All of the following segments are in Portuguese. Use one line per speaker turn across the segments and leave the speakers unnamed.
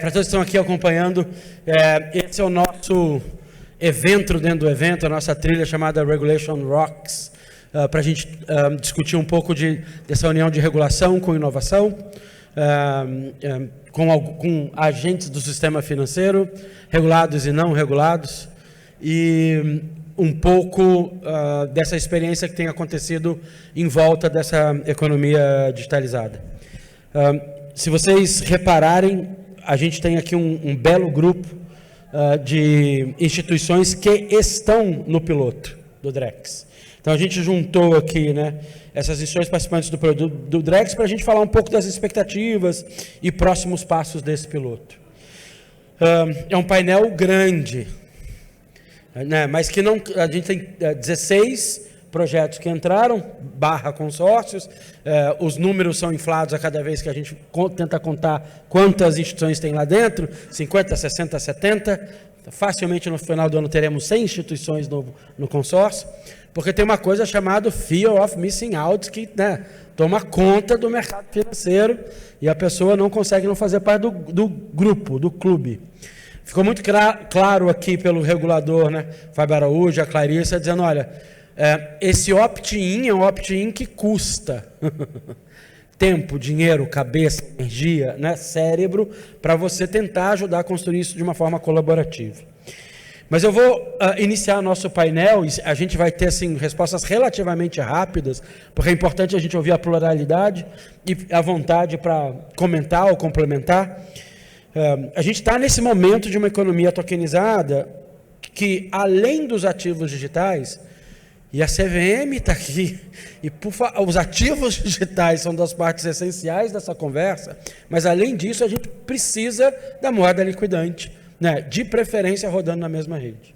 Para todos que estão aqui acompanhando, esse é o nosso evento dentro do evento, a nossa trilha chamada Regulation Rocks, para a gente discutir um pouco dessa união de regulação com inovação, com agentes do sistema financeiro, regulados e não regulados, e um pouco dessa experiência que tem acontecido em volta dessa economia digitalizada. Se vocês repararem, a gente tem aqui um belo grupo de instituições que estão no piloto do DREX. Então, a gente juntou aqui, né, essas instituições participantes do DREX para a gente falar um pouco das expectativas e próximos passos desse piloto. É um painel grande, né, mas que não, a gente tem 16 projetos que entraram, /consórcios, os números são inflados a cada vez que a gente tenta contar quantas instituições tem lá dentro, 50, 60, 70, facilmente no final do ano teremos 100 instituições no consórcio, porque tem uma coisa chamada Fear of Missing Out, que, né, toma conta do mercado financeiro e a pessoa não consegue não fazer parte do grupo, do clube. Ficou muito claro aqui pelo regulador, né, Fábio Araújo, a Clarissa, dizendo, olha, esse opt-in é um opt-in que custa tempo, dinheiro, cabeça, energia, né, cérebro, para você tentar ajudar a construir isso de uma forma colaborativa. Mas eu vou iniciar nosso painel, e a gente vai ter assim, respostas relativamente rápidas, porque é importante a gente ouvir a pluralidade e a vontade para comentar ou complementar. A gente está nesse momento de uma economia tokenizada que, além dos ativos digitais, e a CVM está aqui, e os ativos digitais são das partes essenciais dessa conversa, mas além disso a gente precisa da moeda liquidante, né, de preferência rodando na mesma rede.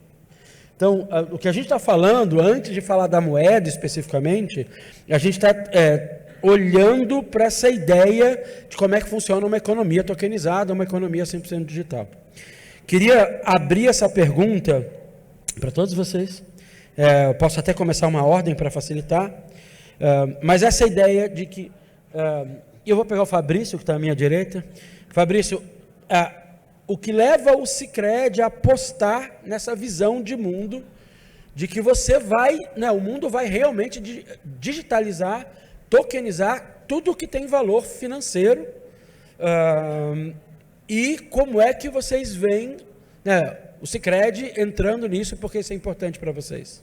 Então, o que a gente está falando, antes de falar da moeda especificamente, a gente está olhando para essa ideia de como é que funciona uma economia tokenizada, uma economia 100% digital. Queria abrir essa pergunta para todos vocês. Eu posso até começar uma ordem para facilitar, mas essa ideia de que... eu vou pegar o Fabrício, que está à minha direita. Fabrício, o que leva o Sicredi a apostar nessa visão de mundo, de que você vai... né, o mundo vai realmente digitalizar, tokenizar tudo que tem valor financeiro, e como é que vocês veem, né, o Sicredi entrando nisso, porque isso é importante para vocês.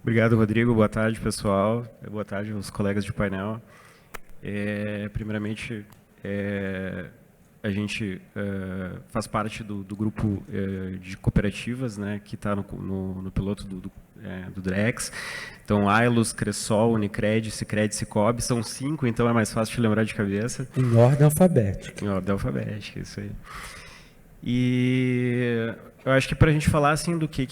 Obrigado, Rodrigo. Boa tarde, pessoal. Boa tarde aos colegas de painel. Primeiramente, a gente faz parte do grupo de cooperativas, né, que está no piloto do DREX. Então, Ailos, Cressol, Unicred, Sicredi, Sicob, são 5, então é mais fácil de lembrar de cabeça.
Em ordem alfabética.
Em ordem alfabética, isso aí. E eu acho que para a gente falar assim do que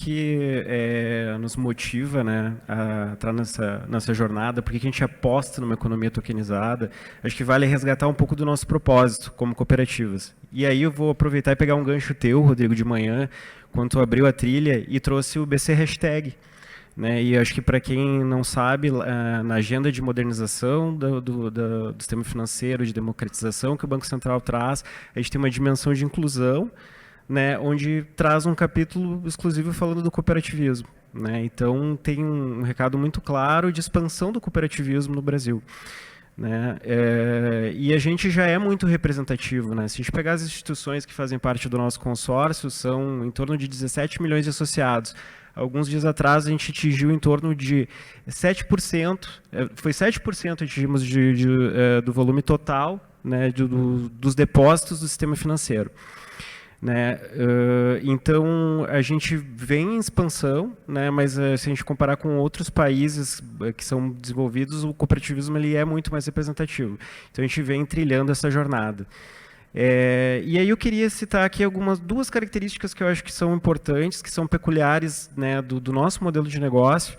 nos motiva, né, a entrar nessa jornada, porque que a gente aposta numa economia tokenizada, acho que vale resgatar um pouco do nosso propósito como cooperativas. E aí eu vou aproveitar e pegar um gancho teu, Rodrigo, de manhã, quando tu abriu a trilha e trouxe o BC Hashtag. Né, e acho que para quem não sabe, na agenda de modernização do sistema financeiro, de democratização que o Banco Central traz, a gente tem uma dimensão de inclusão, né, onde traz um capítulo exclusivo falando do cooperativismo. Né, então tem um recado muito claro de expansão do cooperativismo no Brasil. Né, e a gente já é muito representativo. Né, se a gente pegar as instituições que fazem parte do nosso consórcio, são em torno de 17 milhões de associados. Alguns dias atrás, a gente atingiu em torno de 7%, foi 7% atingimos do volume total, né, dos depósitos do sistema financeiro. Né? Então, a gente vem em expansão, né, mas se a gente comparar com outros países que são desenvolvidos, o cooperativismo ele é muito mais representativo. Então, a gente vem trilhando essa jornada. E aí eu queria citar aqui duas características que eu acho que são importantes, que são peculiares, né, do nosso modelo de negócio,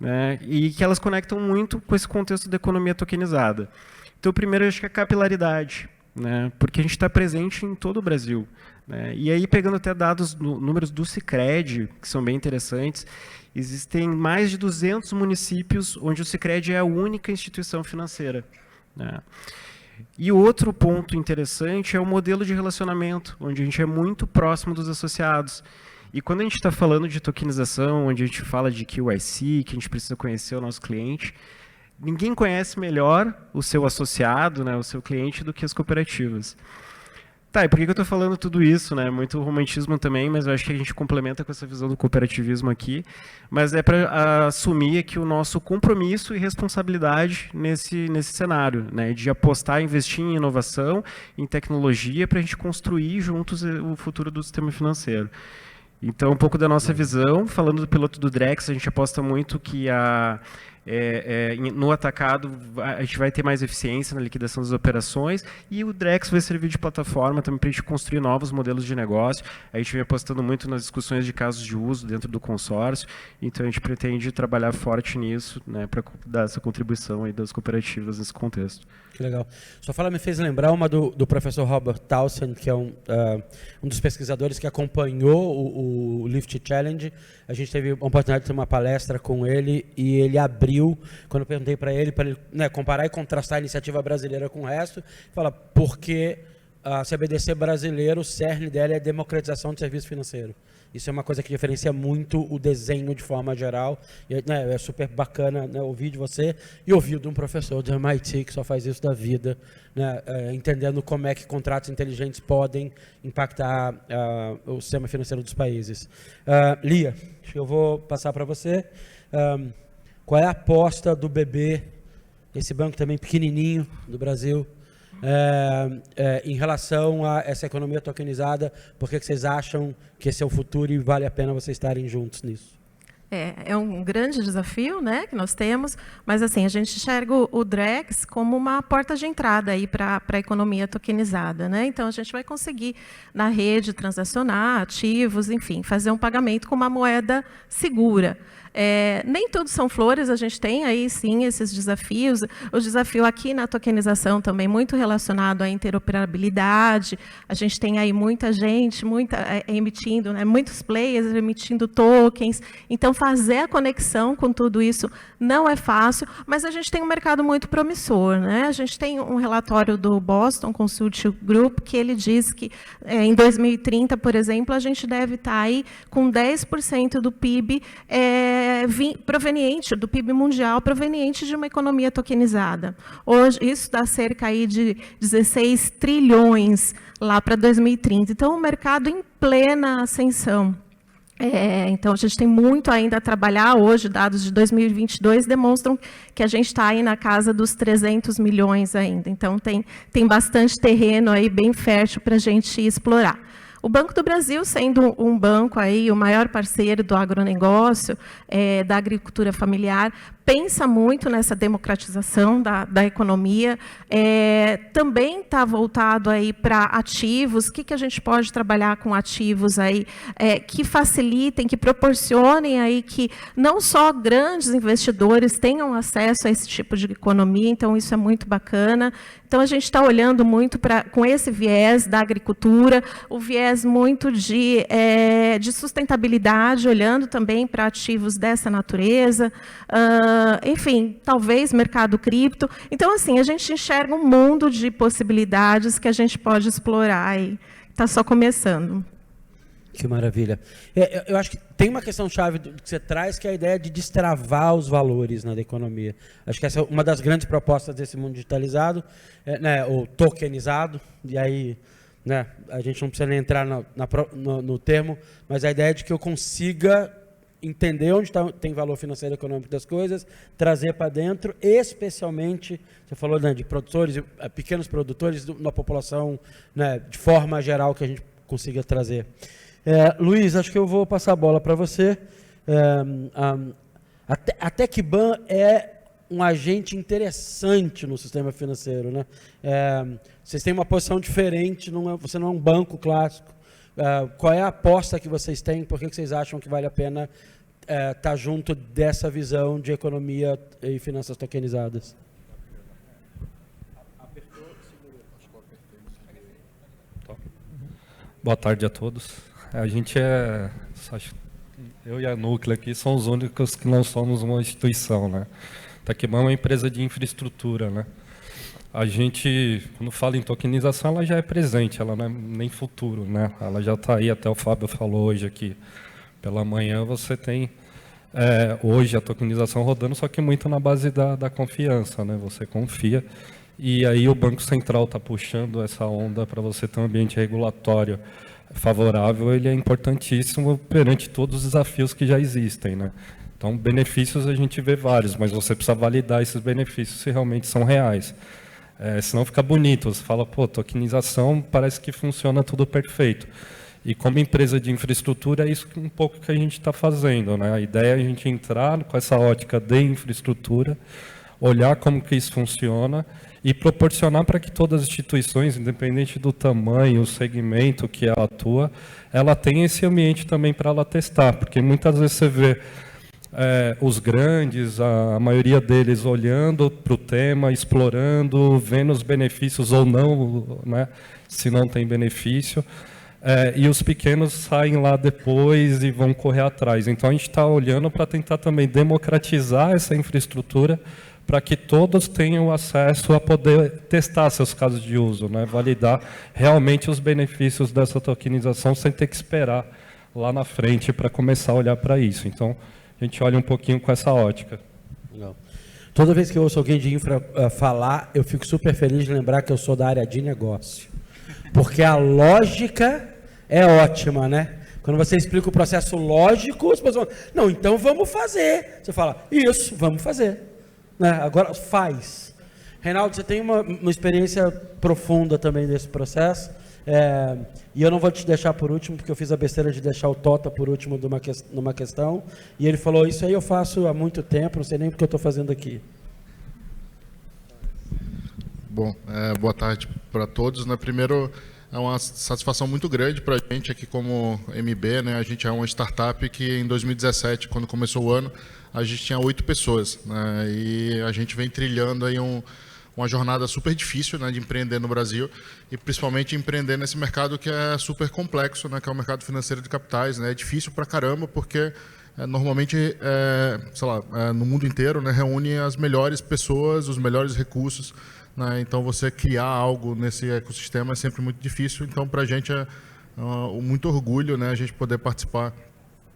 né, e que elas conectam muito com esse contexto da economia tokenizada. Então, primeiro, eu acho que é a capilaridade, né, porque a gente está presente em todo o Brasil. Né, e aí, pegando até números do Sicredi, que são bem interessantes, existem mais de 200 municípios onde o Sicredi é a única instituição financeira. Né. E outro ponto interessante é o modelo de relacionamento, onde a gente é muito próximo dos associados. E quando a gente está falando de tokenização, onde a gente fala de KYC, que a gente precisa conhecer o nosso cliente, ninguém conhece melhor o seu associado, né, o seu cliente, do que as cooperativas. Tá, e por que eu estou falando tudo isso, né? Muito romantismo também, mas eu acho que a gente complementa com essa visão do cooperativismo aqui. Mas é para assumir aqui o nosso compromisso e responsabilidade nesse cenário, né? De apostar, investir em inovação, em tecnologia, para a gente construir juntos o futuro do sistema financeiro. Então, um pouco da nossa visão, falando do piloto do Drex, a gente aposta muito que no atacado a gente vai ter mais eficiência na liquidação das operações, e o Drex vai servir de plataforma também para a gente construir novos modelos de negócio. A gente vem apostando muito nas discussões de casos de uso dentro do consórcio, então a gente pretende trabalhar forte nisso, né, para dar essa contribuição aí das cooperativas nesse contexto.
Que legal. Sua fala me fez lembrar uma do professor Robert Townsend, que é um dos pesquisadores que acompanhou o Lift Challenge. A gente teve a oportunidade de ter uma palestra com ele, e ele abriu, quando eu perguntei para ele, né, comparar e contrastar a iniciativa brasileira com o resto, fala, porque a CBDC brasileira, o cerne dela é a democratização do serviço financeiro. Isso é uma coisa que diferencia muito o desenho de forma geral. E, né, é super bacana, né, ouvir de você e ouvir de um professor do MIT que só faz isso da vida, né, entendendo como é que contratos inteligentes podem impactar o sistema financeiro dos países. Lia, acho que eu vou passar para você. Qual é a aposta do BB, esse banco também pequenininho do Brasil, em relação a essa economia tokenizada? Por que vocês acham que esse é o futuro e vale a pena vocês estarem juntos nisso?
É um grande desafio, né, que nós temos, mas assim, a gente enxerga o Drex como uma porta de entrada para a economia tokenizada, né? Então a gente vai conseguir na rede transacionar ativos, enfim, fazer um pagamento com uma moeda segura. Nem tudo são flores, a gente tem aí sim esses desafios. O desafio aqui na tokenização também muito relacionado à interoperabilidade. A gente tem aí muita gente, emitindo, né, muitos players emitindo tokens. Então fazer a conexão com tudo isso não é fácil, mas a gente tem um mercado muito promissor, né? A gente tem um relatório do Boston Consulting Group que ele diz que em 2030, por exemplo, a gente deve estar aí com 10% do PIB proveniente do PIB mundial, proveniente de uma economia tokenizada. Hoje, isso dá cerca aí de 16 trilhões lá para 2030. Então, o mercado em plena ascensão. Então, a gente tem muito ainda a trabalhar. Hoje, dados de 2022 demonstram que a gente está aí na casa dos 300 milhões ainda. Então, tem bastante terreno aí bem fértil para a gente explorar. O Banco do Brasil, sendo um banco aí, o maior parceiro do agronegócio, da agricultura familiar, pensa muito nessa democratização da economia, também está voltado aí para ativos. O que a gente pode trabalhar com ativos aí que facilitem, que proporcionem aí que não só grandes investidores tenham acesso a esse tipo de economia. Então isso é muito bacana. Então a gente está olhando muito com esse viés da agricultura, o viés muito de sustentabilidade, olhando também para ativos dessa natureza. Enfim, talvez mercado cripto. Então, assim, a gente enxerga um mundo de possibilidades que a gente pode explorar e está só começando.
Que maravilha. Eu acho que tem uma questão chave que você traz, que é a ideia de destravar os valores, né, da economia. Acho que essa é uma das grandes propostas desse mundo digitalizado, né, ou tokenizado, e aí, né, a gente não precisa nem entrar no termo, mas a ideia de que eu consiga entender onde tem valor financeiro e econômico das coisas, trazer para dentro, especialmente, você falou, né, de produtores, pequenos produtores, uma população, né, de forma geral, que a gente consiga trazer. Luiz, acho que eu vou passar a bola para você. A TecBan é um agente interessante no sistema financeiro, né? Vocês têm uma posição diferente, você não é um banco clássico. Qual é a aposta que vocês têm? Por que vocês acham que vale a pena estar junto dessa visão de economia e finanças tokenizadas?
Boa tarde a todos. A gente eu e a Núcleo aqui são os únicos que não somos uma instituição, né? TecBan é uma empresa de infraestrutura, né? a gente, quando fala em tokenização, ela já é presente, ela não é nem futuro, né? Ela já está aí, até o Fábio falou hoje aqui. Pela manhã você tem hoje a tokenização rodando, só que muito na base da confiança, né? Você confia e aí o Banco Central está puxando essa onda para você ter um ambiente regulatório favorável, ele é importantíssimo perante todos os desafios que já existem, né? Então, benefícios a gente vê vários, mas você precisa validar esses benefícios se realmente são reais. Senão fica bonito, você fala, pô, tokenização parece que funciona tudo perfeito. E como empresa de infraestrutura, é isso um pouco que a gente está fazendo, né? A ideia é a gente entrar com essa ótica de infraestrutura, olhar como que isso funciona e proporcionar para que todas as instituições, independente do tamanho, o segmento que ela atua, ela tenha esse ambiente também para ela testar, porque muitas vezes você vê os grandes, a maioria deles olhando para o tema, explorando, vendo os benefícios ou não, né, se não tem benefício, e os pequenos saem lá depois e vão correr atrás. Então, a gente está olhando para tentar também democratizar essa infraestrutura para que todos tenham acesso a poder testar seus casos de uso, né, validar realmente os benefícios dessa tokenização sem ter que esperar lá na frente para começar a olhar para isso. Então, a gente olha um pouquinho com essa ótica.
Legal. Toda vez que eu ouço alguém de infra falar, eu fico super feliz de lembrar que eu sou da área de negócio. Porque a lógica é ótima, né? Quando você explica o processo lógico, as pessoas falam, não, então vamos fazer. Você fala, isso, vamos fazer. Né? Agora faz. Reinaldo, você tem uma experiência profunda também desse processo. E eu não vou te deixar por último, porque eu fiz a besteira de deixar o Tota por último numa questão. E ele falou, isso aí eu faço há muito tempo, não sei nem o que eu estou fazendo aqui.
Bom, boa tarde para todos. Né? Primeiro, é uma satisfação muito grande para a gente aqui como MB. Né? A gente é uma startup que em 2017, quando começou o ano, a gente tinha 8 pessoas. Né? E a gente vem trilhando aí uma jornada super difícil, né, de empreender no Brasil e principalmente empreender nesse mercado que é super complexo, né, que é o mercado financeiro de capitais. Né? É difícil pra caramba porque normalmente, sei lá, no mundo inteiro, né, reúne as melhores pessoas, os melhores recursos. Né? Então você criar algo nesse ecossistema é sempre muito difícil. Então para a gente é muito orgulho, né, a gente poder participar,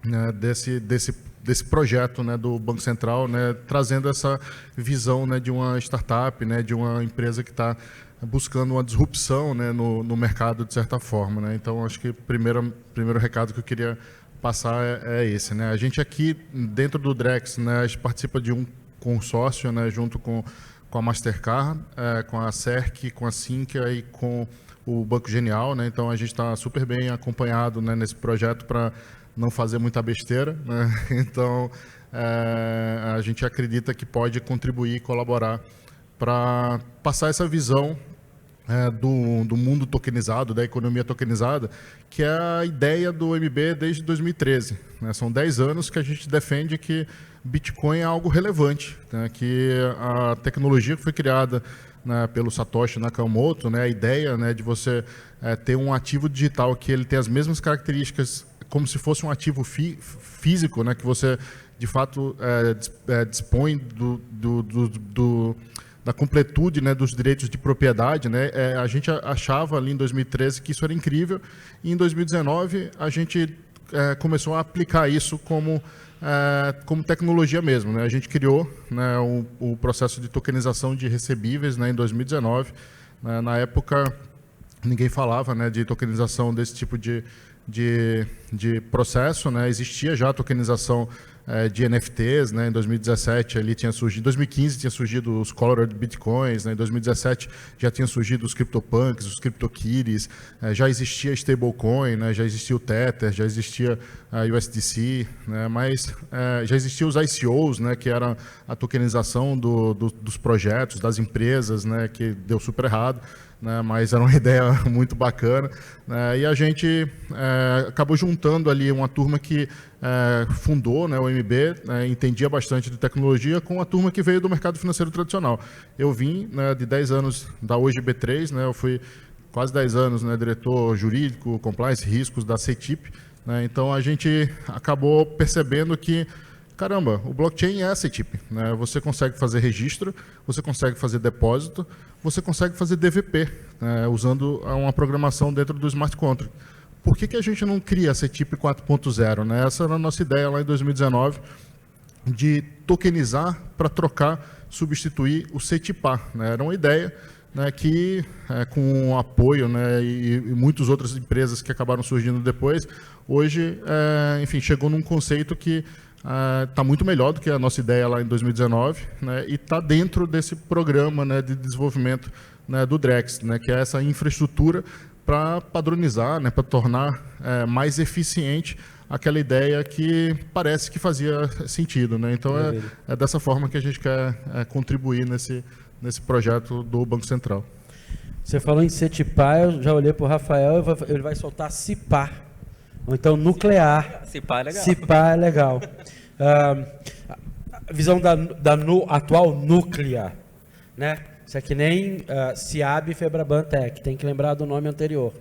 né, desse projeto, né, do Banco Central, né, trazendo essa visão, né, de uma startup, né, de uma empresa que está buscando uma disrupção, né, no mercado de certa forma. Né? Então, acho que o primeiro recado que eu queria passar é esse. Né? A gente aqui, dentro do Drex, né, a gente participa de um consórcio, né, junto com a Mastercard, com a CERC, com a Sinqia e com o Banco Genial. Né? Então, a gente está super bem acompanhado, né, nesse projeto para não fazer muita besteira, né? Então, a gente acredita que pode contribuir e colaborar para passar essa visão do mundo tokenizado, da economia tokenizada, que é a ideia do MB desde 2013. Né? São 10 anos que a gente defende que Bitcoin é algo relevante, né? Que a tecnologia que foi criada, né, pelo Satoshi Nakamoto, né, a ideia, né, de você ter um ativo digital que ele tem as mesmas características como se fosse um ativo físico, né, que você, de fato, dispõe da completude, né, dos direitos de propriedade. Né, a gente achava ali em 2013 que isso era incrível, e em 2019 a gente começou a aplicar isso como tecnologia mesmo. Né. A gente criou, né, o processo de tokenização de recebíveis, né, em 2019. Né, na época, ninguém falava, né, de tokenização desse tipo de processo. Né? Existia já a tokenização de NFTs, né? Em 2017 ali tinha surgido, em 2015 tinha surgido os Colored Bitcoins, né? Em 2017 já tinha surgido os CryptoPunks, os CryptoKitties, já existia stablecoin, né? Já existia o Tether, já existia a USDC, né? Mas já existiam os ICOs, né? Que era a tokenização dos projetos, das empresas, né? Que deu super errado. Né, mas era uma ideia muito bacana, né, e a gente acabou juntando ali uma turma que fundou, né, o MB, entendia bastante de tecnologia, com a turma que veio do mercado financeiro tradicional. Eu vim, né, de 10 anos da hoje B3, né, eu fui quase 10 anos, né, diretor jurídico, compliance, riscos da CETIP, né, então a gente acabou percebendo que caramba, o blockchain é CETIP, né? Você consegue fazer registro, você consegue fazer depósito, você consegue fazer DVP, né? Usando uma programação dentro do smart contract. Por que a gente não cria a CETIP 4.0? Né? Essa era a nossa ideia lá em 2019, de tokenizar para trocar, substituir o CETIPar. Né? Era uma ideia, né, que, com o apoio, né, e muitas outras empresas que acabaram surgindo depois, hoje, enfim, chegou num conceito que está muito melhor do que a nossa ideia lá em 2019, né, e está dentro desse programa, né, de desenvolvimento, né, do Drex, né, que é essa infraestrutura para padronizar, né, para tornar mais eficiente aquela ideia que parece que fazia sentido. Né? Então, é dessa forma que a gente quer contribuir nesse projeto do Banco Central.
Você falou em CETIPar, eu já olhei para o Rafael, ele vai soltar CIPAR, ou então nuclear.
CIPAR é legal.
CIPAR é legal. A visão da atual núclea, né? Isso é que nem CIAB e Febraban Tech, tem que lembrar do nome anterior.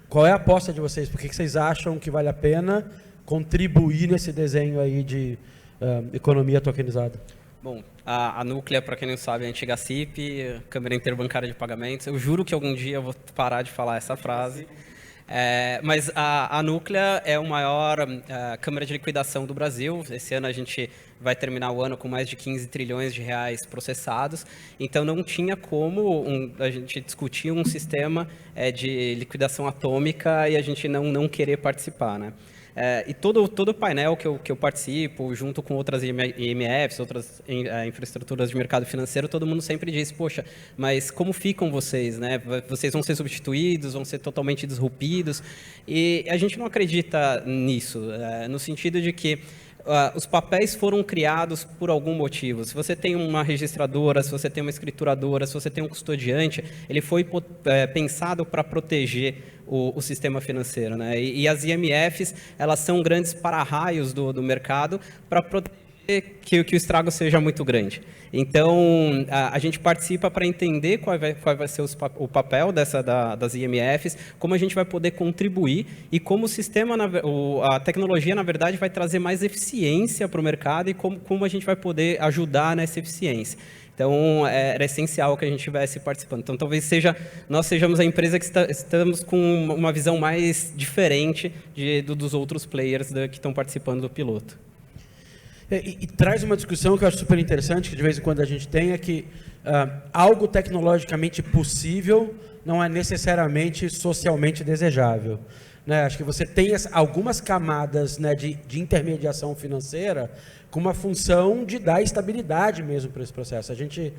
Qual é a aposta de vocês? Por que vocês acham que vale a pena contribuir nesse desenho aí de economia tokenizada?
Bom, a Núclea, para quem não sabe, é a antiga CIP, Câmara Interbancária de Pagamentos. Eu juro que algum dia eu vou parar de falar essa frase. Mas a Núclea é a maior câmara de liquidação do Brasil. Esse ano a gente vai terminar o ano com mais de 15 trilhões de reais processados. Então, não tinha como a gente discutir um sistema de liquidação atômica e a gente não querer participar, né? E todo o painel que eu participo, junto com outras IMFs, outras infraestruturas de mercado financeiro, todo mundo sempre diz, poxa, mas como ficam vocês, né? Vocês vão ser substituídos, vão ser totalmente disruptidos, e a gente não acredita nisso, no sentido de que os papéis foram criados por algum motivo. Se você tem uma registradora, se você tem uma escrituradora, se você tem um custodiante, ele foi pensado para proteger o sistema financeiro, né? E as IMFs, elas são grandes para-raios do mercado para proteger que o estrago seja muito grande. Então, a gente participa para entender qual vai ser o papel das IMFs, como a gente vai poder contribuir e como o sistema, a tecnologia, na verdade, vai trazer mais eficiência para o mercado e como a gente vai poder ajudar nessa eficiência. Então, era essencial que a gente estivesse participando. Então, talvez nós sejamos a empresa que estamos com uma visão mais diferente dos outros players que estão participando do piloto.
E traz uma discussão que eu acho super interessante, que de vez em quando a gente tem, é que algo tecnologicamente possível não é necessariamente socialmente desejável. Né? Acho que você tem algumas camadas, né, de intermediação financeira com uma função de dar estabilidade mesmo para esse processo. A gente,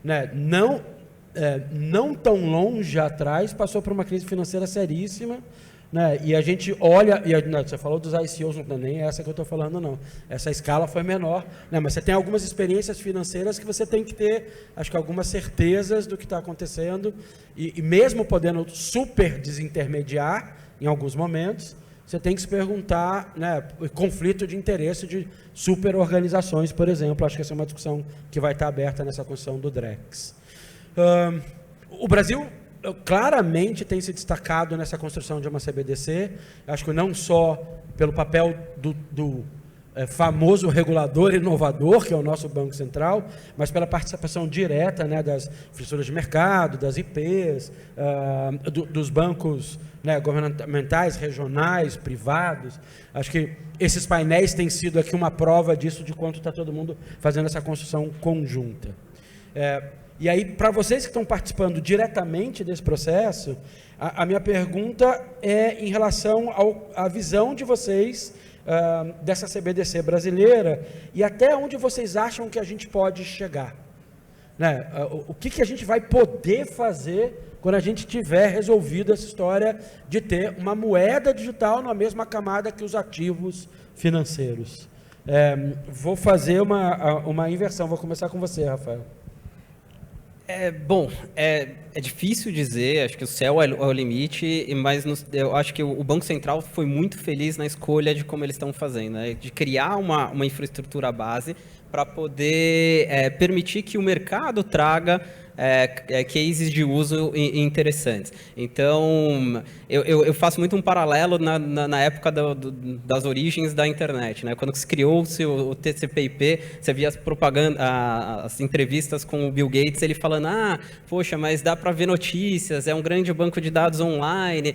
né, não tão longe atrás passou por uma crise financeira seríssima, né? E a gente olha, você falou dos ICOs, não é nem essa que eu estou falando, não. Essa escala foi menor, né? Mas você tem algumas experiências financeiras que você tem que ter, acho que algumas certezas do que está acontecendo, e mesmo podendo super desintermediar em alguns momentos, você tem que se perguntar, né, conflito de interesse de super organizações, por exemplo. Acho que essa é uma discussão que vai estar aberta nessa construção do Drex. O Brasil claramente tem se destacado nessa construção de uma CBDC, acho que não só pelo papel do famoso regulador inovador, que é o nosso Banco Central, mas pela participação direta, né, das infraestruturas de mercado, das IPs, dos bancos, né, governamentais, regionais, privados. Acho que esses painéis têm sido aqui uma prova disso, de quanto está todo mundo fazendo essa construção conjunta. E aí, para vocês que estão participando diretamente desse processo, a minha pergunta é em relação à visão de vocês dessa CBDC brasileira e até onde vocês acham que a gente pode chegar. Né? O que a gente vai poder fazer quando a gente tiver resolvido essa história de ter uma moeda digital na mesma camada que os ativos financeiros. Vou fazer uma inversão, vou começar com você, Rafael.
Bom, é difícil dizer, acho que o céu é o limite, mas eu acho que o Banco Central foi muito feliz na escolha de como eles estão fazendo, né? De criar uma infraestrutura base para poder permitir que o mercado traga cases de uso interessantes. Então, eu faço muito um paralelo na época das origens da internet, né? Quando se criou o TCP/IP, você via as propagandas, as entrevistas com o Bill Gates, ele falando, poxa, mas dá para ver notícias, é um grande banco de dados online,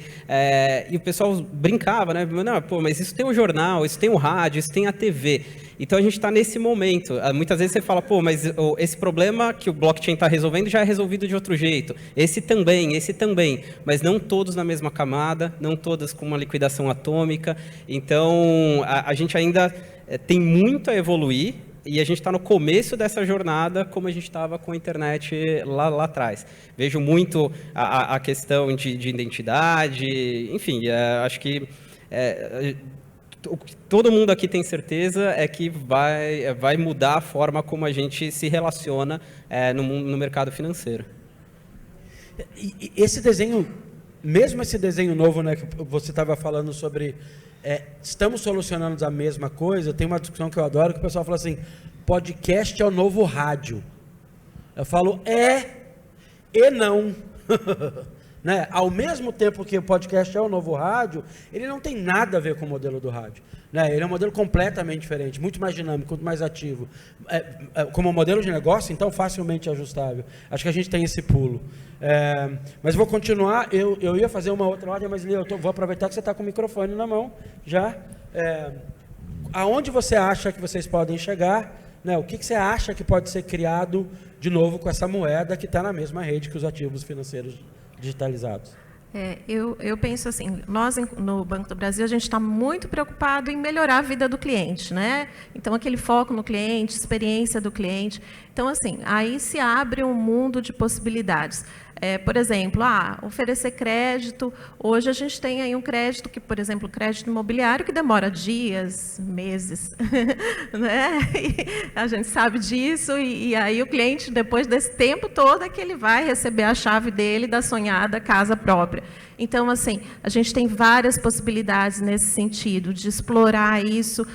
e o pessoal brincava, né? Não, pô, mas isso tem o jornal, isso tem o rádio, isso tem a TV. Então, a gente está nesse momento. Muitas vezes você fala, pô, mas esse problema que o blockchain está resolvendo já é resolvido de outro jeito. Esse também. Mas não todos na mesma camada, não todas com uma liquidação atômica. Então, a gente ainda tem muito a evoluir e a gente está no começo dessa jornada, como a gente estava com a internet lá atrás. Vejo muito a questão de identidade, enfim, acho que... o que todo mundo aqui tem certeza é que vai mudar a forma como a gente se relaciona no mercado financeiro.
E esse desenho, mesmo esse desenho novo, né, que você estava falando sobre estamos solucionando a mesma coisa, tem uma discussão que eu adoro, que o pessoal fala assim, podcast é o novo rádio. Eu falo, e não. Né? Ao mesmo tempo que o podcast é o novo rádio, ele não tem nada a ver com o modelo do rádio. Né? Ele é um modelo completamente diferente, muito mais dinâmico, muito mais ativo. Como modelo de negócio, então, facilmente ajustável. Acho que a gente tem esse pulo. Mas vou continuar. Eu ia fazer uma outra ordem, mas vou aproveitar que você está com o microfone na mão já. Aonde você acha que vocês podem chegar? Né? O que você acha que pode ser criado de novo com essa moeda que está na mesma rede que os ativos financeiros digitalizados?
Eu penso assim, nós no Banco do Brasil, a gente está muito preocupado em melhorar a vida do cliente, né? Então, aquele foco no cliente, experiência do cliente. Então, assim, aí se abre um mundo de possibilidades. Por exemplo, oferecer crédito. Hoje a gente tem aí um crédito que, por exemplo, crédito imobiliário que demora dias, meses, né? E a gente sabe disso e aí o cliente, depois desse tempo todo, é que ele vai receber a chave dele da sonhada casa própria. Então, assim, a gente tem várias possibilidades nesse sentido, de explorar isso,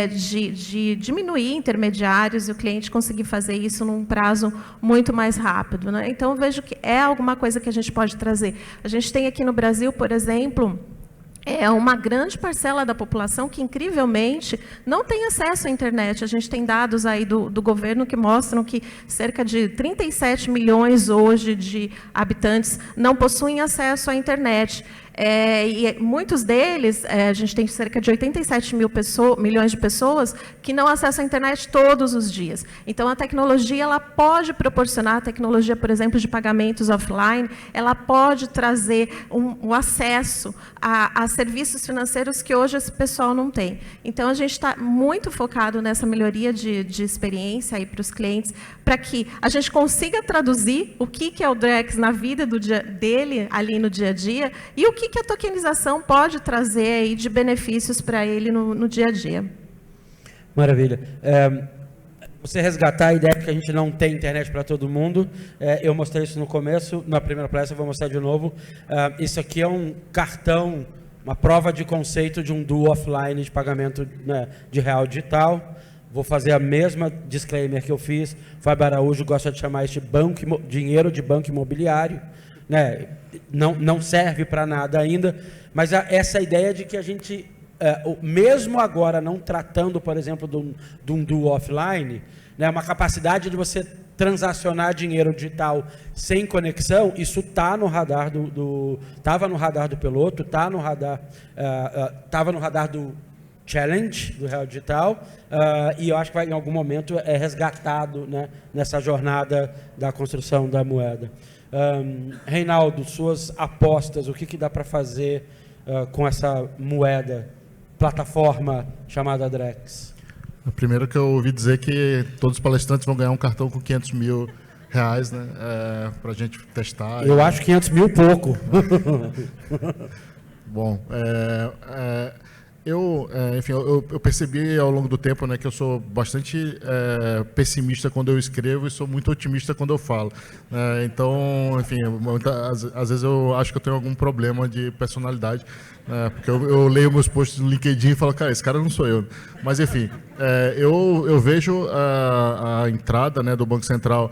de diminuir intermediários e o cliente conseguir fazer isso num prazo muito mais rápido, né? Então, eu vejo que é alguma coisa que a gente pode trazer. A gente tem aqui no Brasil, por exemplo, uma grande parcela da população que, incrivelmente, não tem acesso à internet. A gente tem dados aí do governo que mostram que cerca de 37 milhões hoje de habitantes não possuem acesso à internet. E muitos deles, a gente tem cerca de 87 milhões de pessoas que não acessam a internet todos os dias. Então, a tecnologia ela pode proporcionar, a tecnologia, por exemplo, de pagamentos offline, ela pode trazer um acesso a serviços financeiros que hoje esse pessoal não tem. Então, a gente está muito focado nessa melhoria de experiência para os clientes, para que a gente consiga traduzir o que é o Drex na vida dele, ali no dia a dia, e o que a tokenização pode trazer aí de benefícios para ele no dia a dia.
Maravilha. Você resgatar a ideia de que a gente não tem internet para todo mundo, eu mostrei isso no começo, na primeira palestra, eu vou mostrar de novo. Isso aqui é um cartão, uma prova de conceito de um duo offline de pagamento, né, de real digital. Vou fazer a mesma disclaimer que eu fiz. Fábio Araújo gosta de chamar isso de dinheiro de banco imobiliário. Né? Não serve para nada ainda, mas essa ideia de que a gente, mesmo agora não tratando, por exemplo, de um duo offline, né, uma capacidade de você transacionar dinheiro digital sem conexão, isso está no radar estava no radar do Piloto, estava no radar do Challenge, do Real Digital, e eu acho que em algum momento é resgatado, né, nessa jornada da construção da moeda. Reinaldo, suas apostas, o que dá para fazer com essa moeda, plataforma chamada Drex?
Primeiro que eu ouvi dizer que todos os palestrantes vão ganhar um cartão com 500 mil reais, né, para a gente testar.
Eu acho 500 mil pouco.
Bom, enfim, eu percebi ao longo do tempo, né, que eu sou bastante pessimista quando eu escrevo e sou muito otimista quando eu falo. Então, enfim, às vezes eu acho que eu tenho algum problema de personalidade, porque eu leio meus posts no LinkedIn e falo, cara, esse cara não sou eu. Mas, enfim, eu vejo a entrada, né, do Banco Central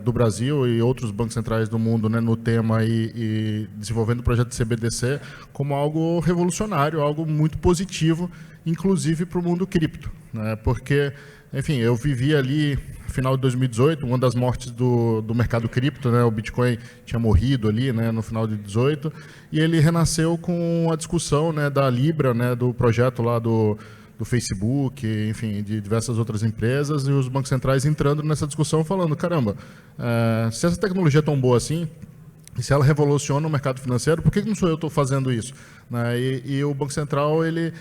do Brasil e outros bancos centrais do mundo, né, no tema e desenvolvendo o projeto de CBDC como algo revolucionário, algo muito positivo, inclusive para o mundo cripto, né, porque, enfim, eu vivi ali no final de 2018, uma das mortes do mercado cripto, né, o Bitcoin tinha morrido ali, né, no final de 2018, e ele renasceu com a discussão, né, da Libra, né, do projeto lá do Facebook, enfim, de diversas outras empresas, e os bancos centrais entrando nessa discussão falando, caramba, se essa tecnologia é tão boa assim, e se ela revoluciona o mercado financeiro, por que não sou eu que estou fazendo isso? Né? E o Banco Central ele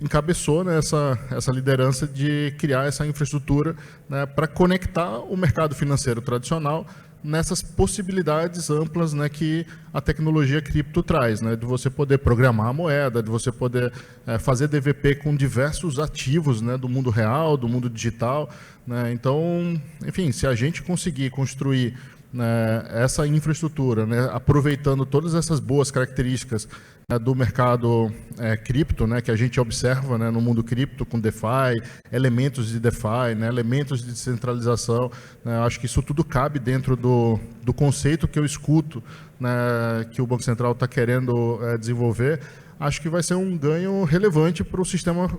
encabeçou, né, essa liderança de criar essa infraestrutura, né, para conectar o mercado financeiro tradicional nessas possibilidades amplas, né, que a tecnologia cripto traz, né, de você poder programar a moeda, de você poder fazer DVP com diversos ativos, né, do mundo real, do mundo digital, né. Então, enfim, se a gente conseguir construir, né, essa infraestrutura, né, aproveitando todas essas boas características, né, do mercado cripto, né, que a gente observa, né, no mundo cripto, com DeFi, elementos de DeFi, né, elementos de descentralização, né, acho que isso tudo cabe dentro do conceito que eu escuto, né, que o Banco Central está querendo desenvolver. Acho que vai ser um ganho relevante para o sistema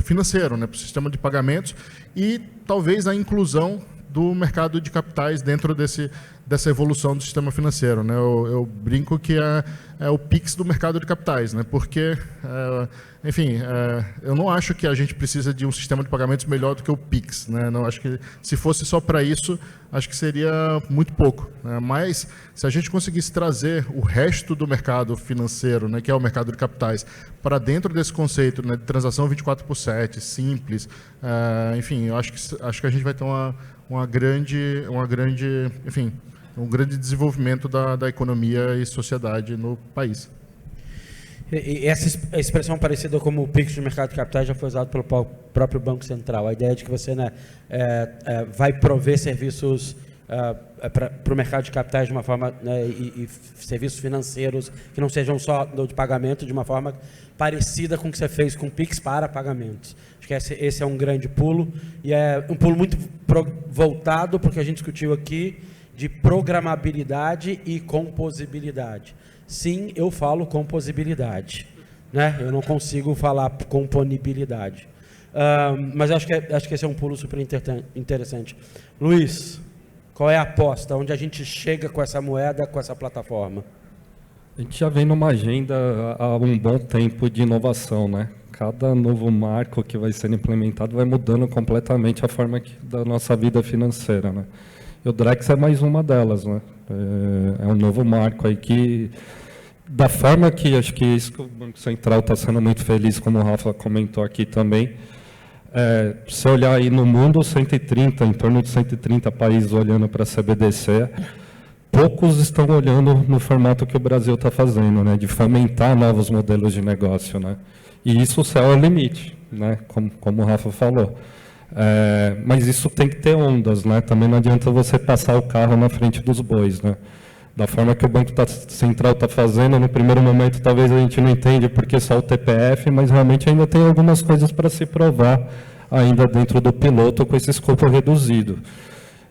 financeiro, né, para o sistema de pagamentos e talvez a inclusão do mercado de capitais dentro dessa evolução do sistema financeiro, né? Eu brinco que é o Pix do mercado de capitais, né? Porque, enfim, eu não acho que a gente precisa de um sistema de pagamentos melhor do que o Pix, né? Não acho que se fosse só para isso, acho que seria muito pouco, né? Mas se a gente conseguisse trazer o resto do mercado financeiro, né, que é o mercado de capitais, para dentro desse conceito, né, de transação 24/7, simples, enfim, eu acho que a gente vai ter um grande desenvolvimento da economia e sociedade no país.
E essa expressão parecida como o Pix do mercado de capitais já foi usada pelo próprio Banco Central. A ideia de que você, né, vai prover serviços para o mercado de capitais de uma forma, né, e serviços financeiros que não sejam só de pagamento, de uma forma parecida com o que você fez com o Pix para pagamentos. Acho que esse é um grande pulo, e é um pulo muito voltado para o que a gente discutiu aqui, de programabilidade e composibilidade. Sim, eu falo composibilidade, né? Eu não consigo falar componibilidade. Mas acho que esse é um pulo super interessante. Luiz, qual é a aposta? Onde a gente chega com essa moeda, com essa plataforma?
A gente já vem numa agenda há um bom tempo de inovação, né? Cada novo marco que vai sendo implementado vai mudando completamente a forma da nossa vida financeira, né? E o Drex é mais uma delas, né? É um novo marco aí que, da forma que, acho que isso que o Banco Central está sendo muito feliz, como o Rafa comentou aqui também, se olhar aí no mundo, em torno de 130 países olhando para a CBDC, poucos estão olhando no formato que o Brasil está fazendo, né? De fomentar novos modelos de negócio, né? E isso, o céu é o limite, né? Como o Rafa falou. Mas isso tem que ter ondas, né? Também não adianta você passar o carro na frente dos bois, né? Da forma que o Banco Central está fazendo, no primeiro momento talvez a gente não entende porque só o TPF, mas realmente ainda tem algumas coisas para se provar ainda dentro do piloto com esse escopo reduzido.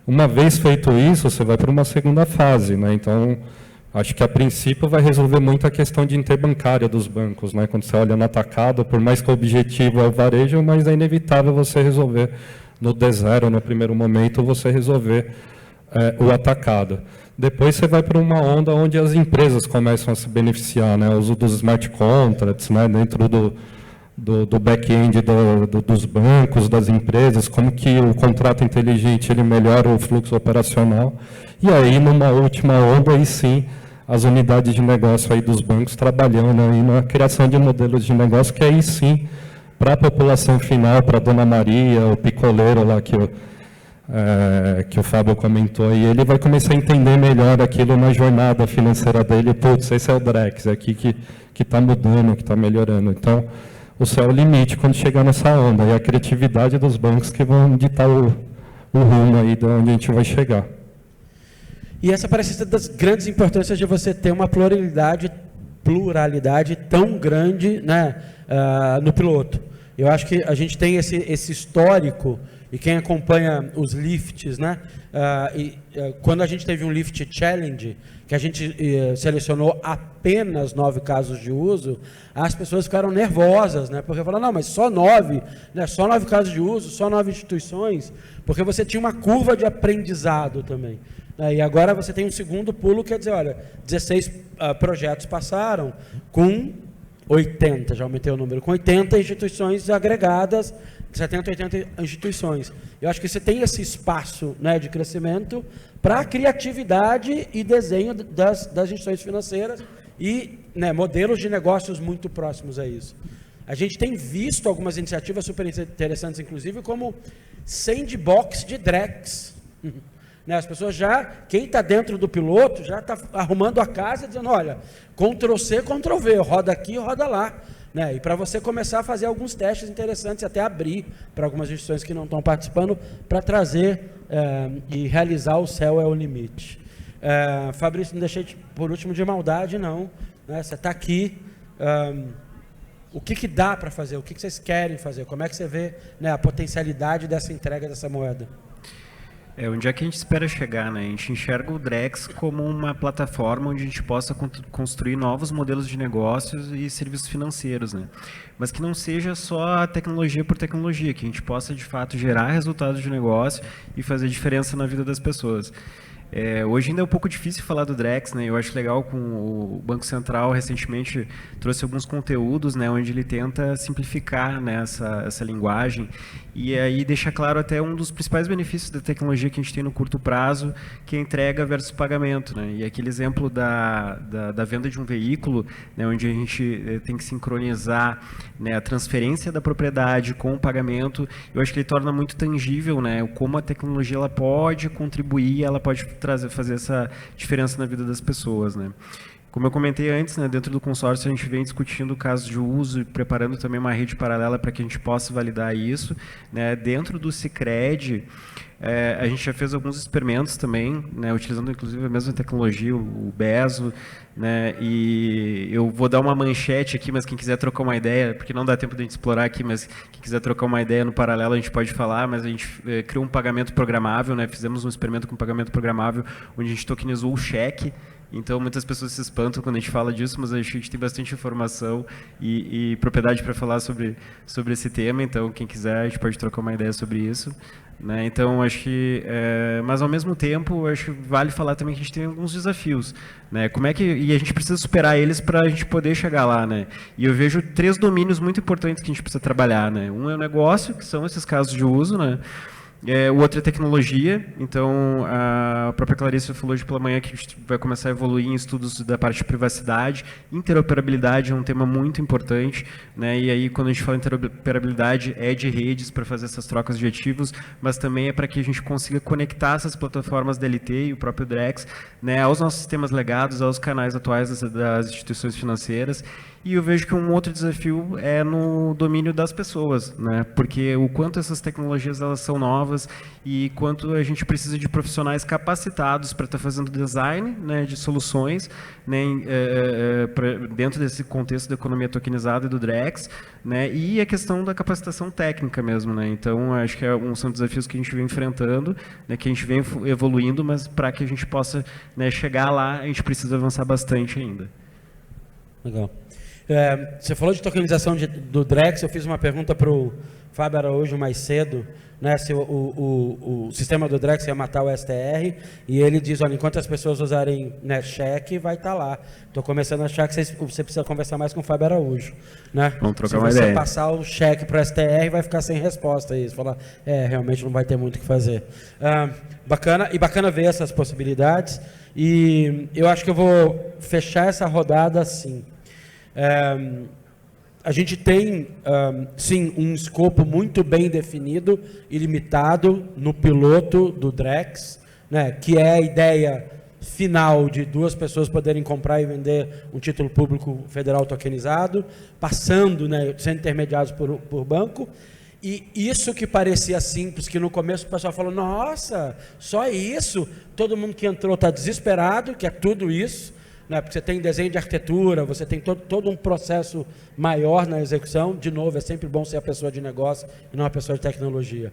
Uma vez feito isso, você vai para uma segunda fase, né? Então, acho que a princípio vai resolver muito a questão de interbancária dos bancos, né? Quando você olha no atacado, por mais que o objetivo é o varejo, mas é inevitável você resolver no D0, no primeiro momento, você resolver o atacado. Depois você vai para uma onda onde as empresas começam a se beneficiar, né? O uso dos smart contracts, né? Dentro do back-end dos bancos, das empresas, como que o contrato inteligente ele melhora o fluxo operacional. E aí, numa última onda, aí sim, as unidades de negócio aí dos bancos trabalhando aí na criação de modelos de negócio, que aí sim, para a população final, para a Dona Maria, o picoleiro lá que o Fábio comentou, e ele vai começar a entender melhor aquilo na jornada financeira dele. Putz, esse é o Drex, é aqui que está mudando, que está melhorando. Então, o céu é o limite quando chegar nessa onda, e a criatividade dos bancos que vão ditar o rumo aí de onde a gente vai chegar.
E essa parece ser das grandes importâncias de você ter uma pluralidade tão grande, né, no piloto. Eu acho que a gente tem esse histórico e quem acompanha os lifts, né? Quando a gente teve um lift challenge, que a gente selecionou apenas 9 casos de uso, as pessoas ficaram nervosas, né? Porque falaram, não, mas só 9, né? Só 9 casos de uso, só 9 instituições, porque você tinha uma curva de aprendizado também. E agora você tem um segundo pulo, quer dizer, olha, 16 projetos passaram com 80, já aumentei o número, com 80 instituições agregadas, 70, 80 instituições. Eu acho que você tem esse espaço, né, de crescimento para criatividade e desenho das instituições financeiras e, né, modelos de negócios muito próximos a isso. A gente tem visto algumas iniciativas super interessantes, inclusive, como sandbox de Drex. Né, as pessoas já, quem está dentro do piloto, já está arrumando a casa, dizendo, olha, Ctrl+C, Ctrl+V, roda aqui, roda lá. Né, e para você começar a fazer alguns testes interessantes, até abrir para algumas instituições que não estão participando, para trazer e realizar o céu é o limite. Fabrício, não deixei por último de maldade, não. Né, você está aqui. O que dá para fazer? O que vocês querem fazer? Como é que você vê, né, a potencialidade dessa entrega dessa moeda?
Onde é que a gente espera chegar, né? A gente enxerga o Drex como uma plataforma onde a gente possa construir novos modelos de negócios e serviços financeiros, né? Mas que não seja só tecnologia por tecnologia, que a gente possa, de fato, gerar resultados de negócio e fazer diferença na vida das pessoas. Hoje ainda é um pouco difícil falar do Drex, né? Eu acho legal com o Banco Central recentemente trouxe alguns conteúdos, né, onde ele tenta simplificar, né, essa linguagem e aí deixa claro até um dos principais benefícios da tecnologia que a gente tem no curto prazo, que é entrega versus pagamento, né? E aquele exemplo da venda de um veículo, né, onde a gente tem que sincronizar, né, a transferência da propriedade com o pagamento, eu acho que ele torna muito tangível, né, como a tecnologia ela pode contribuir, ela pode fazer essa diferença na vida das pessoas, né? Como eu comentei antes, né, dentro do consórcio a gente vem discutindo casos de uso e preparando também uma rede paralela para que a gente possa validar isso, né? Dentro do Sicredi, a gente já fez alguns experimentos também, né, utilizando inclusive a mesma tecnologia, o Bezo, né, e eu vou dar uma manchete aqui, mas quem quiser trocar uma ideia, porque não dá tempo de a gente explorar aqui, mas quem quiser trocar uma ideia no paralelo a gente pode falar, mas a gente criou um pagamento programável, né, fizemos um experimento com pagamento programável, onde a gente tokenizou o cheque. Então, muitas pessoas se espantam quando a gente fala disso, mas a gente tem bastante informação e propriedade para falar sobre esse tema. Então, quem quiser, a gente pode trocar uma ideia sobre isso. Né? Então, acho que... mas, ao mesmo tempo, acho que vale falar também que a gente tem alguns desafios. Né? E a gente precisa superar eles para a gente poder chegar lá. Né? E eu vejo 3 domínios muito importantes que a gente precisa trabalhar. Né? Um é o negócio, que são esses casos de uso, né? O outro é tecnologia, então a própria Clarice falou hoje pela manhã que a gente vai começar a evoluir em estudos da parte de privacidade. Interoperabilidade é um tema muito importante, né? E aí quando a gente fala interoperabilidade é de redes para fazer essas trocas de ativos, mas também é para que a gente consiga conectar essas plataformas DLT e o próprio Drex, né, aos nossos sistemas legados, aos canais atuais das instituições financeiras. E eu vejo que um outro desafio é no domínio das pessoas, né? Porque o quanto essas tecnologias elas são novas e quanto a gente precisa de profissionais capacitados para estar fazendo design, né, de soluções, né, dentro desse contexto da economia tokenizada e do Drex, né, e a questão da capacitação técnica mesmo, né? Então acho que são desafios que a gente vem enfrentando, né, que a gente vem evoluindo, mas para que a gente possa, né, chegar lá a gente precisa avançar bastante ainda.
Legal. Você falou de tokenização do Drex, eu fiz uma pergunta para o Fábio Araújo mais cedo, né, se o sistema do Drex ia matar o STR, e ele diz, olha, enquanto as pessoas usarem, né, cheque, vai estar lá. Estou começando a achar que você precisa conversar mais com o Fábio Araújo. Né?
Vamos trocar uma ideia.
Se você passar o cheque para o STR, vai ficar sem resposta. Isso. Falar, realmente não vai ter muito o que fazer. Bacana ver essas possibilidades, e eu acho que eu vou fechar essa rodada assim. A gente tem, sim, um escopo muito bem definido e limitado no piloto do Drex, né, que é a ideia final de 2 pessoas poderem comprar e vender um título público federal tokenizado, passando, né, sendo intermediados por banco. E isso que parecia simples, que no começo o pessoal falou, nossa, só isso? Todo mundo que entrou está desesperado, que é tudo isso. Né, porque você tem desenho de arquitetura, você tem todo um processo maior na execução. De novo, é sempre bom ser a pessoa de negócio e não a pessoa de tecnologia.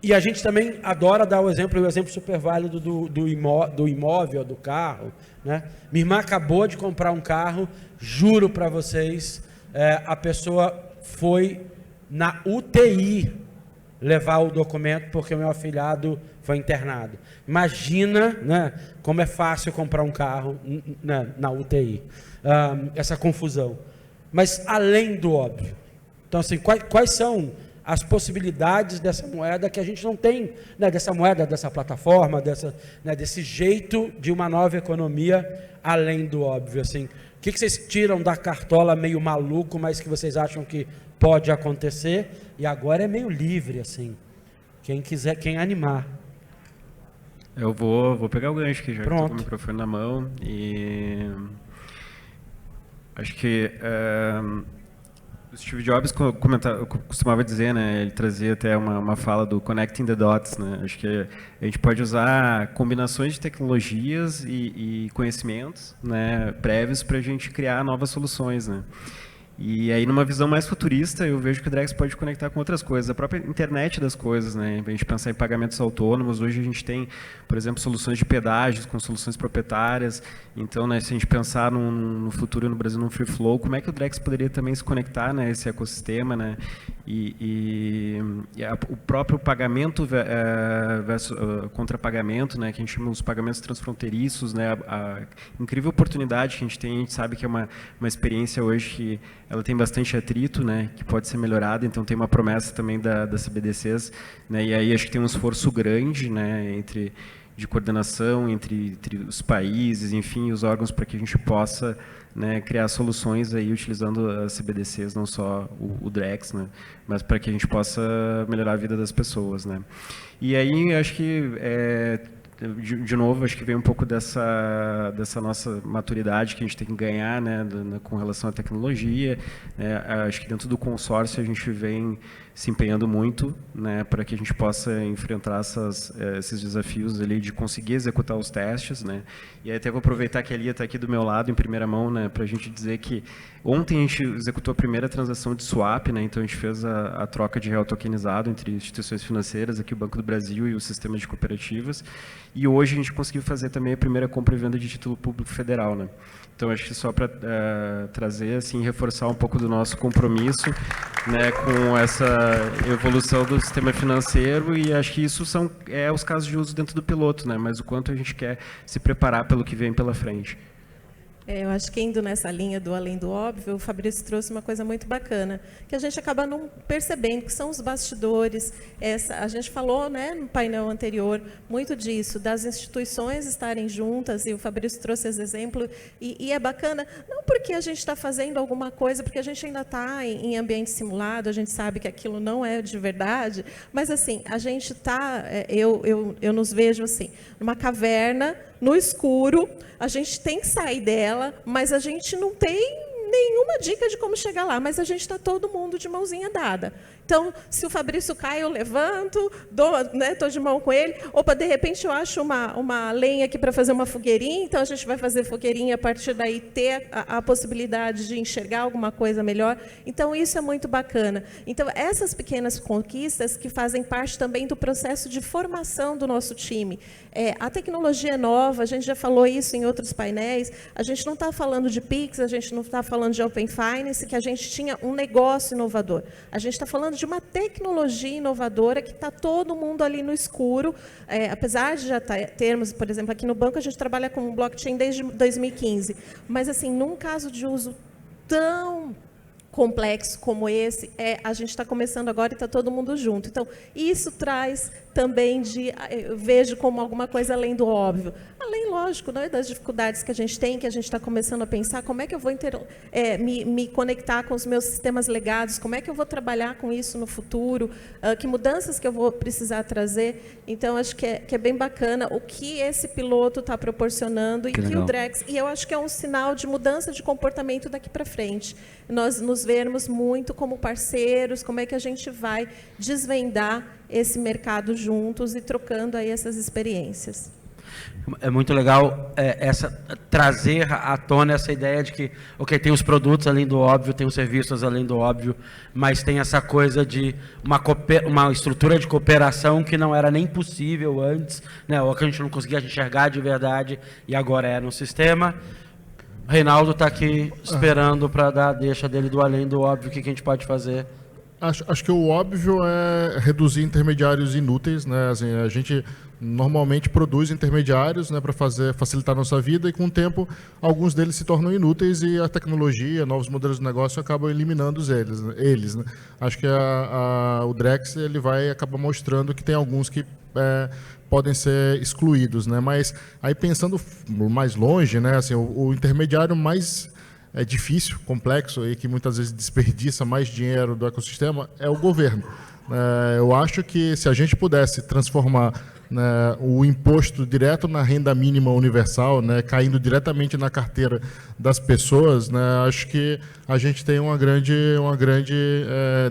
E a gente também adora dar o exemplo super válido do imóvel, do carro, né? Minha irmã acabou de comprar um carro, juro para vocês, a pessoa foi na UTI levar o documento porque o meu afilhado foi internado. Imagina, né, como é fácil comprar um carro na UTI, essa confusão. Mas além do óbvio, então assim, quais são as possibilidades dessa moeda que a gente não tem, né, dessa moeda, dessa plataforma, desse jeito de uma nova economia, além do óbvio, assim. O que vocês tiram da cartola meio maluco, mas que vocês acham que pode acontecer? E agora é meio livre, assim. Quem quiser, quem animar.
Eu vou pegar o gancho aqui, já estou com o microfone na mão. E acho que o Steve Jobs costumava dizer, né, ele trazia até uma fala do connecting the dots, né, acho que a gente pode usar combinações de tecnologias e conhecimentos, né, prévios para a gente criar novas soluções, né. E aí, numa visão mais futurista, eu vejo que o Drex pode conectar com outras coisas, a própria internet das coisas, né? A gente pensar em pagamentos autônomos, hoje a gente tem, por exemplo, soluções de pedágios com soluções proprietárias. Então, né, se a gente pensar no futuro no Brasil, no free flow, como é que o Drex poderia também se conectar, né, esse ecossistema, né? O próprio pagamento versus contrapagamento, né, que a gente chama os pagamentos transfronteiriços, né, a incrível oportunidade que a gente sabe que é uma experiência hoje que ela tem bastante atrito, né, que pode ser melhorada, então tem uma promessa também da CBDCs, né, e aí acho que tem um esforço grande, né, de coordenação entre os países, enfim, os órgãos para que a gente possa, né, criar soluções aí utilizando as CBDCs, não só o Drex, né, mas para que a gente possa melhorar a vida das pessoas, né. E aí acho que de novo, acho que vem um pouco dessa nossa maturidade que a gente tem que ganhar, né, com relação à tecnologia. Acho que dentro do consórcio a gente vem se empenhando muito, né, para que a gente possa enfrentar esses desafios ali de conseguir executar os testes, né. E aí até vou aproveitar que a Lia está aqui do meu lado em primeira mão, né, para a gente dizer que ontem a gente executou a primeira transação de swap, né, então a gente fez a troca de real tokenizado entre instituições financeiras, aqui o Banco do Brasil e o sistema de cooperativas, e hoje a gente conseguiu fazer também a primeira compra e venda de título público federal, né. Então, acho que só para trazer, assim, reforçar um pouco do nosso compromisso, né, com essa evolução do sistema financeiro, e acho que isso são os casos de uso dentro do piloto, né, mas o quanto a gente quer se preparar pelo que vem pela frente.
Eu acho que indo nessa linha do além do óbvio, o Fabrício trouxe uma coisa muito bacana, que a gente acaba não percebendo, que são os bastidores. A gente falou, né, no painel anterior muito disso, das instituições estarem juntas, e o Fabrício trouxe esse exemplo, e é bacana, não porque a gente está fazendo alguma coisa, porque a gente ainda está em ambiente simulado, a gente sabe que aquilo não é de verdade, mas assim, a gente está, eu nos vejo assim, numa caverna, no escuro, a gente tem que sair dela, mas a gente não tem nenhuma dica de como chegar lá, mas a gente está todo mundo de mãozinha dada. Então, se o Fabrício cai, eu levanto, estou de mão com ele. Opa, de repente eu acho uma lenha aqui para fazer uma fogueirinha, então a gente vai fazer fogueirinha, a partir daí ter a possibilidade de enxergar alguma coisa melhor. Então, isso é muito bacana. Então, essas pequenas conquistas que fazem parte também do processo de formação do nosso time. A tecnologia é nova, a gente já falou isso em outros painéis, a gente não está falando de Pix, a gente não está falando de Open Finance, que a gente tinha um negócio inovador. A gente está falando de uma tecnologia inovadora que está todo mundo ali no escuro, apesar de já termos, por exemplo, aqui no banco a gente trabalha com blockchain desde 2015, mas assim, num caso de uso tão complexo como esse, a gente está começando agora e está todo mundo junto. Então, isso traz também eu vejo como alguma coisa além do óbvio. Além, lógico, né, das dificuldades que a gente tem, que a gente está começando a pensar, como é que eu vou me conectar com os meus sistemas legados, como é que eu vou trabalhar com isso no futuro, que mudanças que eu vou precisar trazer. Então, acho que é bem bacana o que esse piloto está proporcionando, e que o Drex, e eu acho que é um sinal de mudança de comportamento daqui para frente. Nós nos vermos muito como parceiros, como é que a gente vai desvendar esse mercado juntos e trocando aí essas experiências.
É muito legal trazer à tona essa ideia de que, ok, tem os produtos além do óbvio, tem os serviços além do óbvio, mas tem essa coisa de uma estrutura de cooperação que não era nem possível antes, né, ou que a gente não conseguia enxergar de verdade, e agora é no sistema. Reinaldo está aqui esperando para dar a deixa dele do além do óbvio, o que a gente pode fazer.
Acho que o óbvio é reduzir intermediários inúteis, né? Assim, a gente normalmente produz intermediários, né, para facilitar a nossa vida, e com o tempo alguns deles se tornam inúteis e a tecnologia, novos modelos de negócio acabam eliminando eles, né? Acho que o Drex ele vai acabar mostrando que tem alguns que podem ser excluídos, né? Mas aí pensando mais longe, né, assim, o intermediário mais difícil, complexo e que muitas vezes desperdiça mais dinheiro do ecossistema é o governo. Eu acho que se a gente pudesse transformar, né, o imposto direto na renda mínima universal, né, caindo diretamente na carteira das pessoas, né, acho que a gente tem uma grande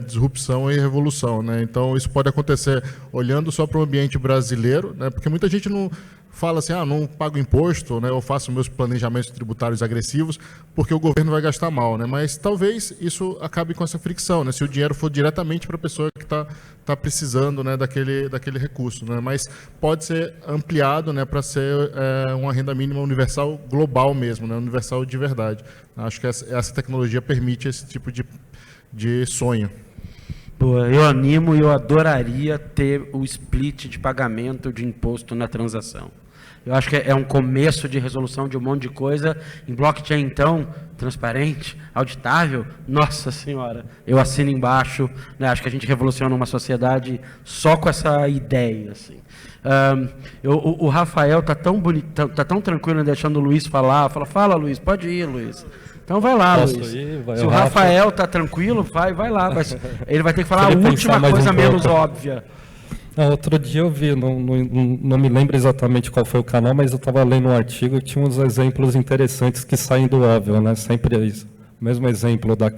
disrupção e revolução, né? Então isso pode acontecer olhando só para o ambiente brasileiro, né, porque muita gente não fala assim, não pago imposto, né, eu faço meus planejamentos tributários agressivos porque o governo vai gastar mal, né? Mas talvez isso acabe com essa fricção, né, se o dinheiro for diretamente para a pessoa que está precisando, né, daquele recurso, né? Mas pode ser ampliado, né, para ser uma renda mínima universal global mesmo, né, universal de verdade. Acho que essa tecnologia permite esse tipo de sonho.
Eu animo e eu adoraria ter o split de pagamento de imposto na transação. Eu acho que é um começo de resolução de um monte de coisa. Em blockchain, então, transparente, auditável, nossa senhora, eu assino embaixo, né? Acho que a gente revoluciona uma sociedade só com essa ideia, assim. O Rafael está tão bonito, tá tão tranquilo deixando o Luiz falar. Fala, Luiz, pode ir, Luiz. Então vai lá,
Posso
Luiz.
Se
o Rafael está tranquilo, vai lá. Mas ele vai ter que falar a última coisa menos óbvia.
Outro dia eu vi, não me lembro exatamente qual foi o canal, mas eu estava lendo um artigo que tinha uns exemplos interessantes que saem do óbvio, né? Sempre é isso. O mesmo exemplo da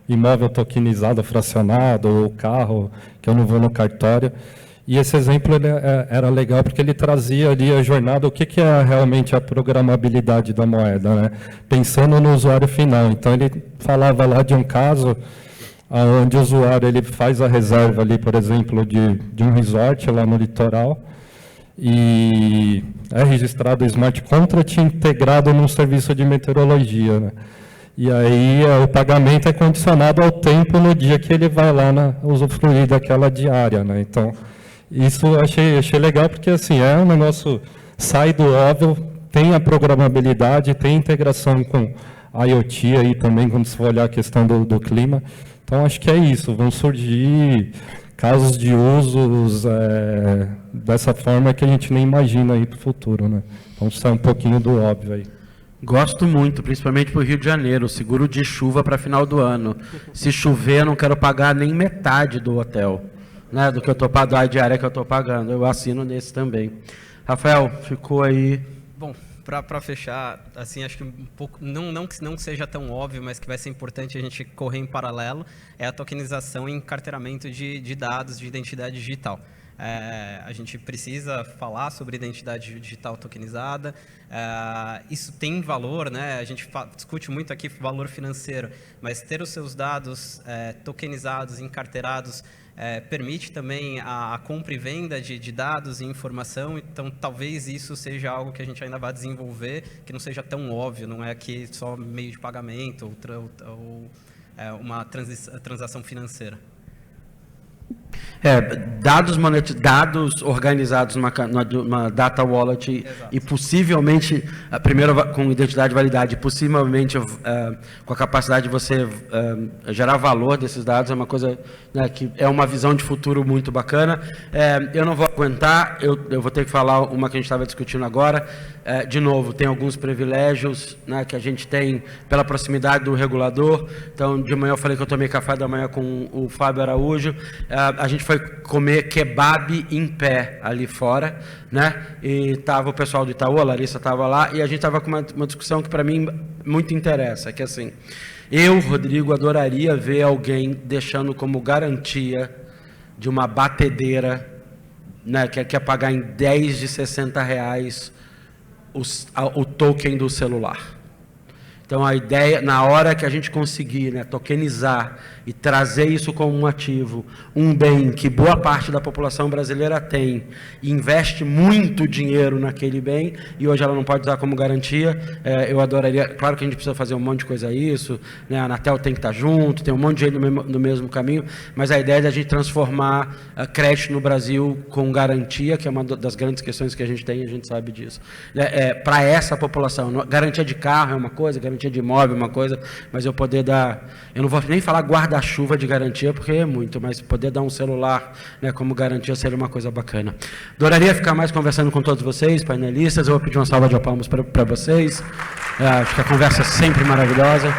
imóvel tokenizado, fracionado, ou carro, que eu não vou no cartório. E esse exemplo era legal porque ele trazia ali a jornada, o que é realmente a programabilidade da moeda, né? Pensando no usuário final. Então ele falava lá de um caso onde o usuário ele faz a reserva ali, por exemplo, de um resort lá no litoral, e é registrado o smart contract integrado num serviço de meteorologia, né? E aí o pagamento é condicionado ao tempo no dia que ele vai lá usufruir daquela diária, né? Então isso eu achei legal, porque assim, é um negócio, sai do óbvio, tem a programabilidade, tem integração com IoT aí também, quando se for olhar a questão do clima. Então, acho que é isso, vão surgir casos de usos dessa forma que a gente nem imagina aí para o futuro, né? Vamos sair um pouquinho do óbvio aí.
Gosto muito, principalmente para o Rio de Janeiro, seguro de chuva para final do ano. Se chover, eu não quero pagar nem metade do hotel, né, do que eu estou pagando, a diária que eu estou pagando. Eu assino nesse também. Rafael, ficou aí.
Bom, para fechar, assim, acho que um pouco, não que não seja tão óbvio, mas que vai ser importante a gente correr em paralelo, é a tokenização e encarteiramento de dados de identidade digital. A gente precisa falar sobre identidade digital tokenizada. Isso tem valor, né? A gente discute muito aqui valor financeiro, mas ter os seus dados tokenizados, encarteirados, permite também a compra e venda de dados e informação. Então, talvez isso seja algo que a gente ainda vai desenvolver, que não seja tão óbvio, não é aqui só meio de pagamento ou uma transação financeira.
Dados organizados numa data wallet. Exato. E possivelmente, primeiro com identidade e validade, possivelmente com a capacidade de você gerar valor desses dados, é uma coisa, né, que é uma visão de futuro muito bacana. Eu não vou aguentar, eu vou ter que falar uma que a gente estava discutindo agora. De novo, tem alguns privilégios, né, que a gente tem pela proximidade do regulador. Então, de manhã eu falei que eu tomei café da manhã com o Fábio Araújo. A gente foi comer kebab em pé ali fora, né? E estava o pessoal do Itaú, a Larissa estava lá, e a gente estava com uma discussão que para mim muito interessa, que assim, eu, Rodrigo, adoraria ver alguém deixando como garantia de uma batedeira, né, que quer pagar em 10 de R$60 o token do celular. Então, a ideia, na hora que a gente conseguir, né, tokenizar e trazer isso como um ativo, um bem que boa parte da população brasileira tem, e investe muito dinheiro naquele bem, e hoje ela não pode usar como garantia, eu adoraria, claro que a gente precisa fazer um monte de coisa a isso, né, a Anatel tem que estar junto, tem um monte de gente no mesmo caminho, mas a ideia é a gente transformar crédito no Brasil com garantia, que é uma das grandes questões que a gente tem, e a gente sabe disso. Para essa população, garantia de carro é uma coisa, garantia de imóvel é uma coisa, mas eu poder dar, eu não vou nem falar guarda-chuva de garantia, porque é muito, mas poder dar um celular, né, como garantia seria uma coisa bacana. Adoraria ficar mais conversando com todos vocês, painelistas, eu vou pedir uma salva de palmas para vocês, acho que a conversa é sempre maravilhosa.